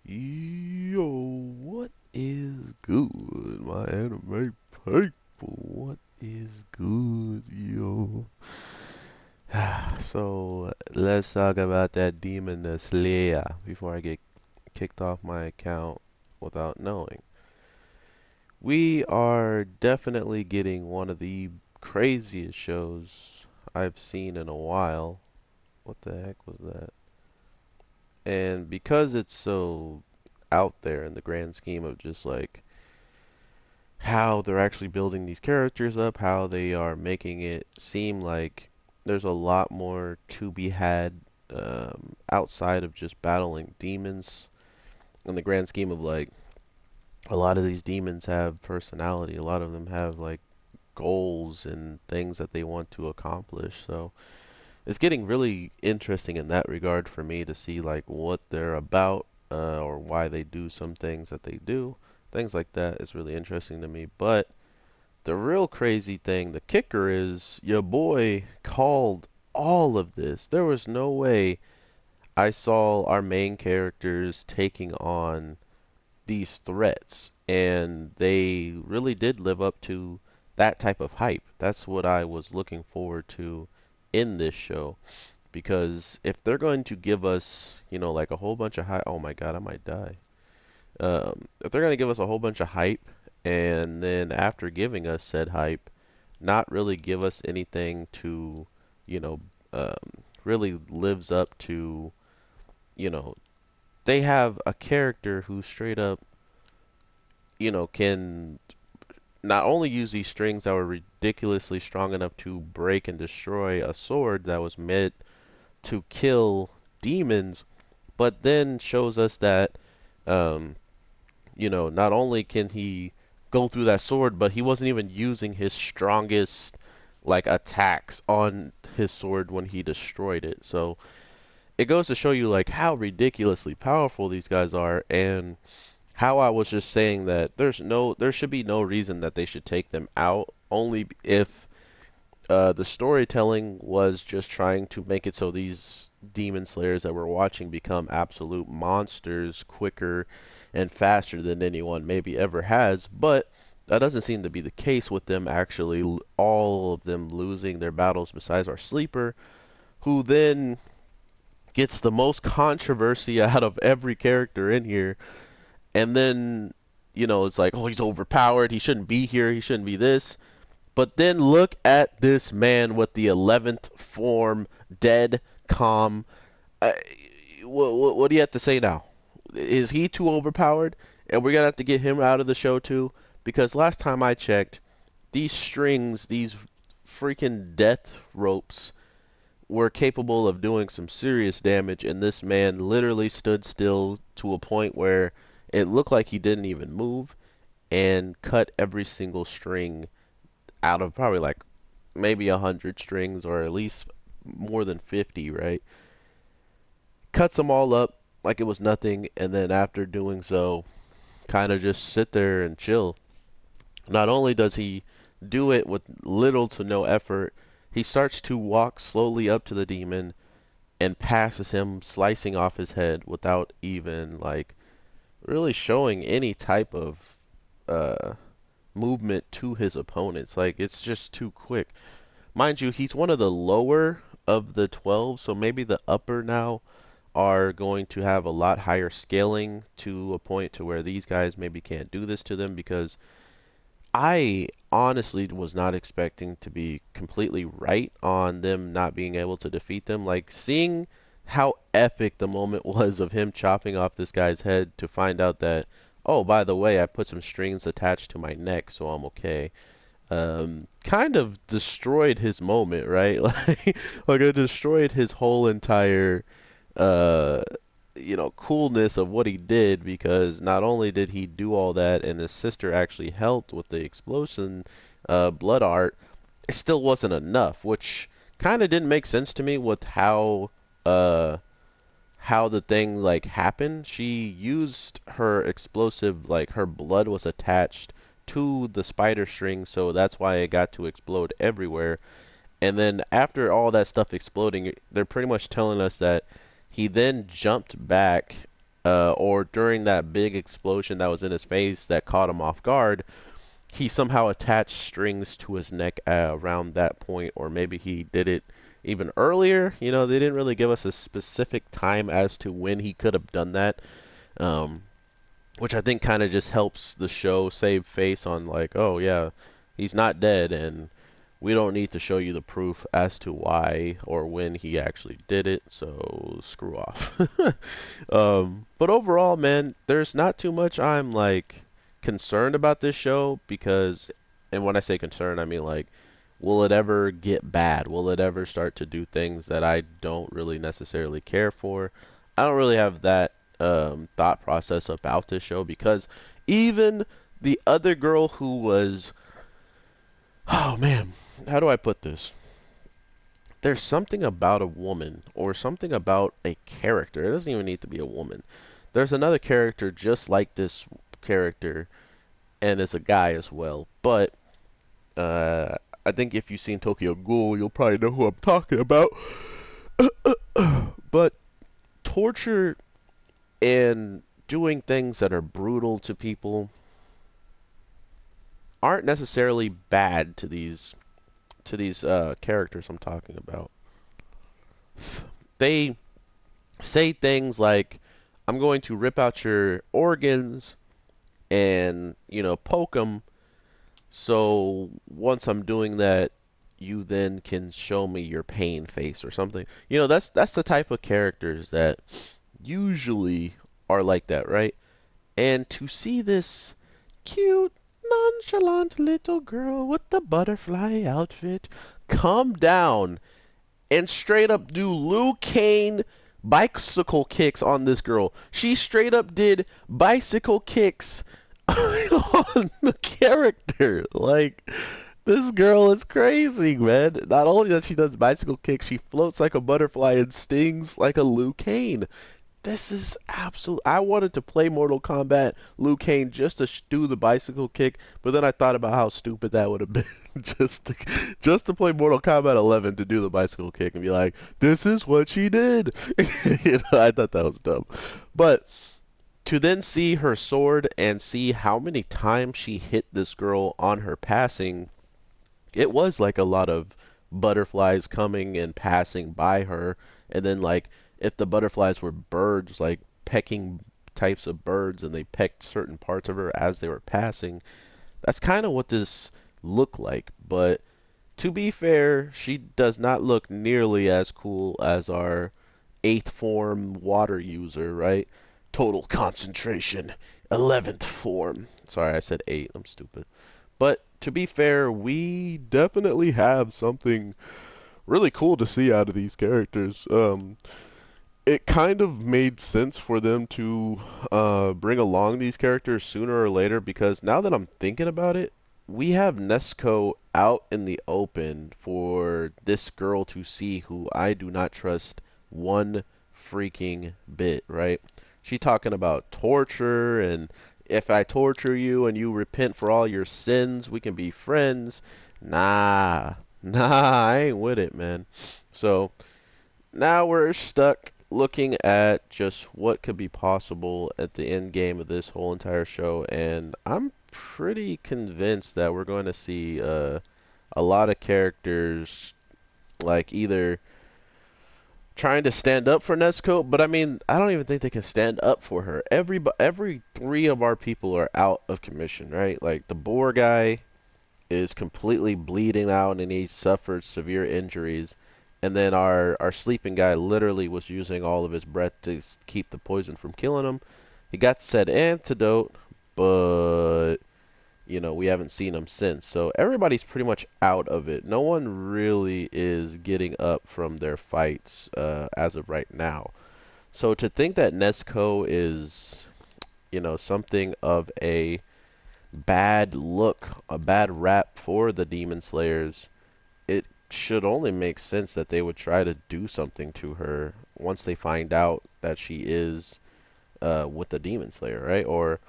Yo, what is good, my anime people? What is good, yo? So, let's talk about that Demon Slayer before I get kicked off my account without knowing. We are definitely getting one of the craziest shows I've seen in a while. What the heck was that? And because it's so out there in the grand scheme of just like how they're actually building these characters up, how they are making it seem like there's a lot more to be had outside of just battling demons. In the grand scheme of like, a lot of these demons have personality, a lot of them have like goals and things that they want to accomplish. So it's getting really interesting in that regard for me to see like what they're about or why they do some things that they do. Things like that is really interesting to me. But the real crazy thing, the kicker is your boy called all of this. There was no way I saw our main characters taking on these threats, and they really did live up to that type of hype. That's what I was looking forward to in this show. Because if they're going to give us, like a whole bunch of hype, oh my god, I might die. If they're going to give us a whole bunch of hype, and then after giving us said hype, not really give us anything to, you know, um, really lives up to, you know, they have a character who straight up, can not only use these strings that were ridiculously strong enough to break and destroy a sword that was meant to kill demons, but then shows us that, um, not only can he go through that sword, but he wasn't even using his strongest like attacks on his sword when he destroyed it. So it goes to show you like how ridiculously powerful these guys are, and how I was just saying that there should be no reason that they should take them out, only if the storytelling was just trying to make it so these demon slayers that we're watching become absolute monsters quicker and faster than anyone maybe ever has. But that doesn't seem to be the case with them actually, all of them losing their battles besides our sleeper, who then gets the most controversy out of every character in here. And then, it's like, oh, he's overpowered. He shouldn't be here. He shouldn't be this. But then look at this man with the 11th form, dead, calm. Uh, what do you have to say now? Is he too overpowered? And we're going to have to get him out of the show too? Because last time I checked, these strings, these freaking death ropes, were capable of doing some serious damage. And this man literally stood still to a point where it looked like he didn't even move and cut every single string out of probably like maybe 100 strings, or at least more than 50, right? Cuts them all up like it was nothing, and then after doing so, kind of just sit there and chill. Not only does he do it with little to no effort, he starts to walk slowly up to the demon and passes him, slicing off his head without even like really showing any type of uh, movement to his opponents. Like, it's just too quick. Mind you, he's one of the lower of the 12, so maybe the upper now are going to have a lot higher scaling to a point to where these guys maybe can't do this to them, because I honestly was not expecting to be completely right on them not being able to defeat them. Like, seeing how epic the moment was of him chopping off this guy's head to find out that, oh, by the way, I put some strings attached to my neck, so I'm okay. Kind of destroyed his moment, right? Like it destroyed his whole entire, uh, coolness of what he did, because not only did he do all that and his sister actually helped with the explosion, blood art, it still wasn't enough, which kind of didn't make sense to me with uh, how the thing like happened. She used her explosive, like her blood was attached to the spider string, so that's why it got to explode everywhere. And then after all that stuff exploding, they're pretty much telling us that he then jumped back or during that big explosion that was in his face that caught him off guard, he somehow attached strings to his neck around that point, or maybe he did it even earlier. You know, they didn't really give us a specific time as to when he could have done that, um, which I think kind of just helps the show save face on like, oh yeah, he's not dead, and we don't need to show you the proof as to why or when he actually did it, so screw off. But overall, man, there's not too much I'm like concerned about this show because, and when I say concerned, I mean like, will it ever get bad? Will it ever start to do things that I don't really necessarily care for? I don't really have that thought process about this show because even the other girl who was, oh man, how do I put this? There's something about a woman or something about a character. It doesn't even need to be a woman. There's another character just like this character, and it's a guy as well. But uh, I think if you've seen Tokyo Ghoul, you'll probably know who I'm talking about. But torture and doing things that are brutal to people aren't necessarily bad to these characters I'm talking about. They say things like, "I'm going to rip out your organs and poke them. So once I'm doing that, you then can show me your pain face or something." That's the type of characters that usually are like that, right? And to see this cute, nonchalant little girl with the butterfly outfit come down and straight up do Liu Kane bicycle kicks on this girl. She straight up did bicycle kicks on the character. Like, this girl is crazy, man. Not only does she does bicycle kicks, she floats like a butterfly and stings like a Liu Kane. This is absolute. I wanted to play Mortal Kombat Liu Kang just to do the bicycle kick, but then I thought about how stupid that would have been just to play Mortal Kombat 11 to do the bicycle kick and be like, "This is what she did." I thought that was dumb, but to then see her sword and see how many times she hit this girl on her passing, it was like a lot of butterflies coming and passing by her, and then like if the butterflies were birds, like pecking types of birds, and they pecked certain parts of her as they were passing. That's kind of what this looked like. But to be fair, she does not look nearly as cool as our eighth form water user, right? Total concentration, 11th form. Sorry, I said eight. I'm stupid. But to be fair, we definitely have something really cool to see out of these characters. It kind of made sense for them to bring along these characters sooner or later because now that I'm thinking about it, we have Nesco out in the open for this girl to see who I do not trust one freaking bit, right? She talking about torture and if I torture you and you repent for all your sins, we can be friends. Nah, I ain't with it, man. So now we're stuck looking at just what could be possible at the end game of this whole entire show, and I'm pretty convinced that we're going to see a lot of characters like either trying to stand up for Nezuko, but I mean, I don't even think they can stand up for her. Every three of our people are out of commission, right? Like the boar guy is completely bleeding out and he suffered severe injuries. And then our sleeping guy literally was using all of his breath to keep the poison from killing him. He got said antidote, but we haven't seen him since. So everybody's pretty much out of it. No one really is getting up from their fights as of right now. So to think that Nezuko is, something of a bad look, a bad rap for the Demon Slayers, it should only make sense that they would try to do something to her once they find out that she is with the Demon Slayer, right? Or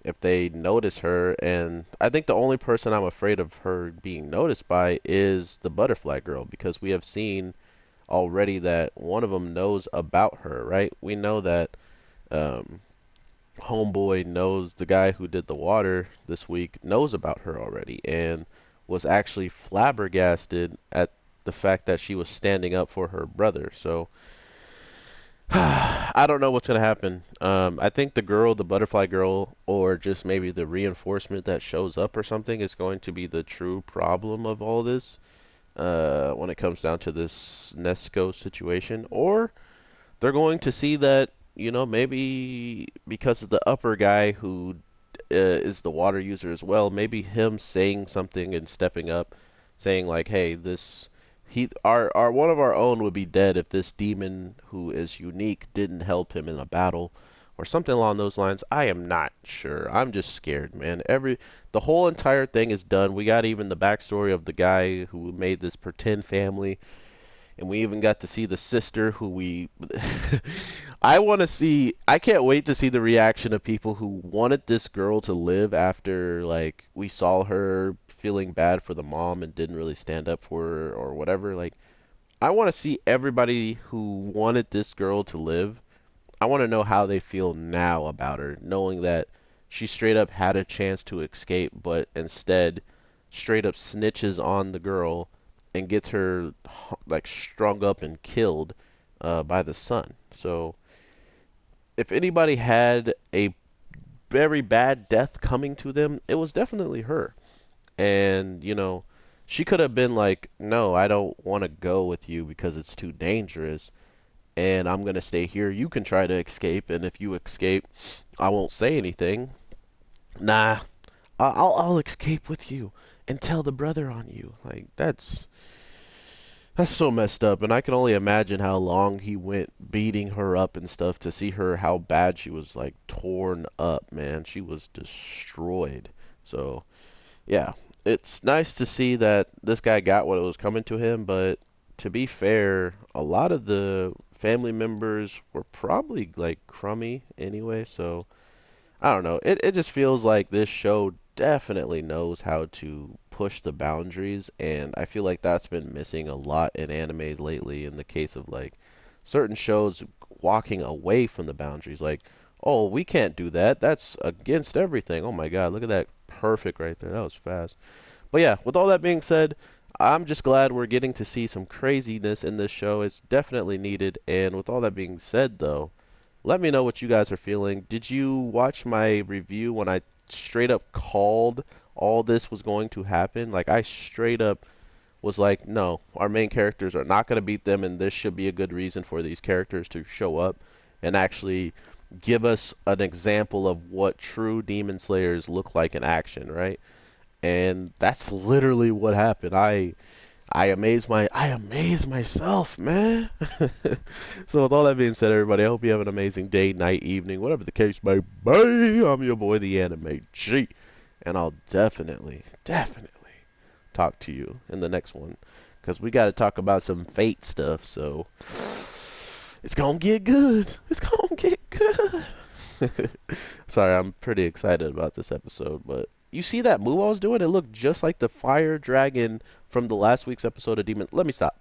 if they notice her, and I think the only person I'm afraid of her being noticed by is the Butterfly Girl, because we have seen already that one of them knows about her, right? We know that Homeboy knows the guy who did the water this week knows about her already and was actually flabbergasted at the fact that she was standing up for her brother. So I don't know what's gonna happen. I think the girl, the butterfly girl, or just maybe the reinforcement that shows up or something is going to be the true problem of all this when it comes down to this Nesco situation. Or they're going to see that, maybe because of the upper guy who is the water user as well, maybe him saying something and stepping up, saying like, "Hey, this our one of our own would be dead if this demon who is unique didn't help him in a battle." Or something along those lines. I am not sure. I'm just scared, man. The whole entire thing is done. We got even the backstory of the guy who made this pretend family, and we even got to see the sister who we I can't wait to see the reaction of people who wanted this girl to live after like we saw her feeling bad for the mom and didn't really stand up for her or whatever. Like I want to see everybody who wanted this girl to live. I want to know how they feel now about her, knowing that she straight up had a chance to escape, but instead straight up snitches on the girl and gets her like strung up and killed by the son. So if anybody had a very bad death coming to them, it was definitely her. And she could have been like, "No, I don't want to go with you because it's too dangerous, and I'm gonna stay here. You can try to escape, and if you escape, I won't say anything." Nah, I'll escape with you and tell the brother on you. Like that's so messed up, and I can only imagine how long he went beating her up and stuff to see her how bad she was like torn up, man. She was destroyed. So, yeah, it's nice to see that this guy got what was coming to him, but to be fair, a lot of the family members were probably like crummy anyway, so I don't know. It just feels like this show definitely knows how to push the boundaries, and I feel like that's been missing a lot in animes lately in the case of like certain shows walking away from the boundaries. Like, oh, we can't do that. That's against everything. Oh my God, look at that. Perfect right there. That was fast. But yeah, with all that being said, I'm just glad we're getting to see some craziness in this show. It's definitely needed. And with all that being said, though, let me know what you guys are feeling. Did you watch my review when I straight up called all this was going to happen? Like, I straight up was like, no, our main characters are not going to beat them, and this should be a good reason for these characters to show up and actually give us an example of what true demon slayers look like in action, right? And that's literally what happened. I amaze myself, man. So with all that being said, everybody, I hope you have an amazing day, night, evening, whatever the case may be. I'm your boy, the Anime G, and I'll definitely talk to you in the next one, because we got to talk about some fate stuff. So it's gonna get good. It's gonna get good. Sorry, I'm pretty excited about this episode, but you see that move I was doing? It looked just like the fire dragon from the last week's episode of Demon. Let me stop.